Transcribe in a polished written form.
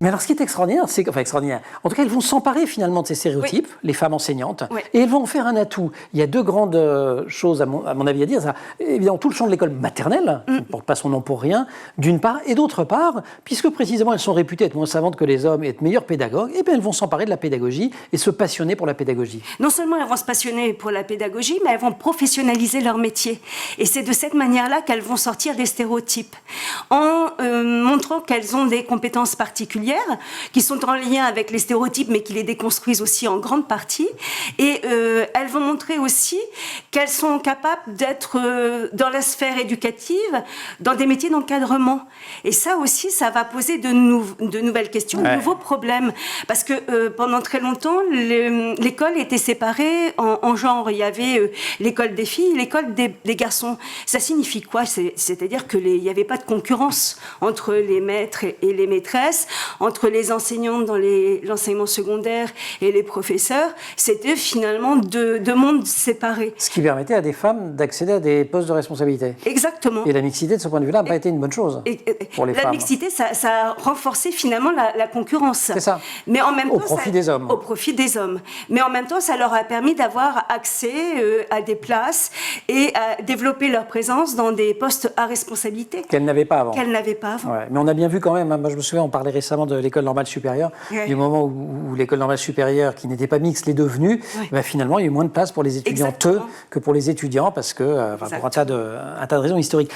Mais alors, ce qui est extraordinaire, c'est enfin extraordinaire. En tout cas, elles vont s'emparer finalement de ces stéréotypes, les femmes enseignantes, et elles vont en faire un atout. Il y a deux grandes choses, à mon avis, à dire. Ça, évidemment, tout le champ de l'école maternelle, qui ne porte pas son nom pour rien, d'une part, et d'autre part, puisque précisément elles sont réputées être moins savantes que les hommes et être meilleures pédagogues, eh bien, elles vont s'emparer de la pédagogie et se passionner pour la pédagogie. Non seulement elles vont se passionner pour la pédagogie, mais elles vont professionnaliser leur métier. Et c'est de cette manière-là qu'elles vont sortir des stéréotypes, en montrant qu'elles ont des compétences particulières, qui sont en lien avec les stéréotypes, mais qui les déconstruisent aussi en grande partie. Et elles vont montrer aussi qu'elles sont capables d'être dans la sphère éducative, dans des métiers d'encadrement. Et ça aussi, ça va poser de nouvelles questions, de nouveaux problèmes. Parce que pendant très longtemps, l'école était séparée en genres. Il y avait l'école des filles, l'école des garçons. Ça signifie quoi? C'est-à-dire qu'il n'y avait pas de concurrence entre les maîtres et les maîtresses, entre les enseignantes dans l'enseignement secondaire et les professeurs. C'était finalement deux mondes séparés. Ce qui permettait à des femmes d'accéder à des postes de responsabilité. Exactement. Et la mixité, de ce point de vue-là, n'a pas été une bonne chose pour les femmes. La mixité, ça a renforcé finalement la concurrence. C'est ça. Mais en même temps, au profit des hommes. Au profit des hommes. Mais en même temps, ça leur a permis d'avoir accès à des places et à développer leur présence dans des postes à responsabilité. Qu'elles n'avaient pas avant. Qu'elles n'avaient pas avant. Ouais. Mais on a bien vu quand même, hein, moi je me souviens, on parlait récemment de l'école normale supérieure, du moment où l'école normale supérieure, qui n'était pas mixte, l'est devenue, ben finalement il y a eu moins de place pour les étudiantes que pour les étudiants, parce que pour un tas de raisons historiques.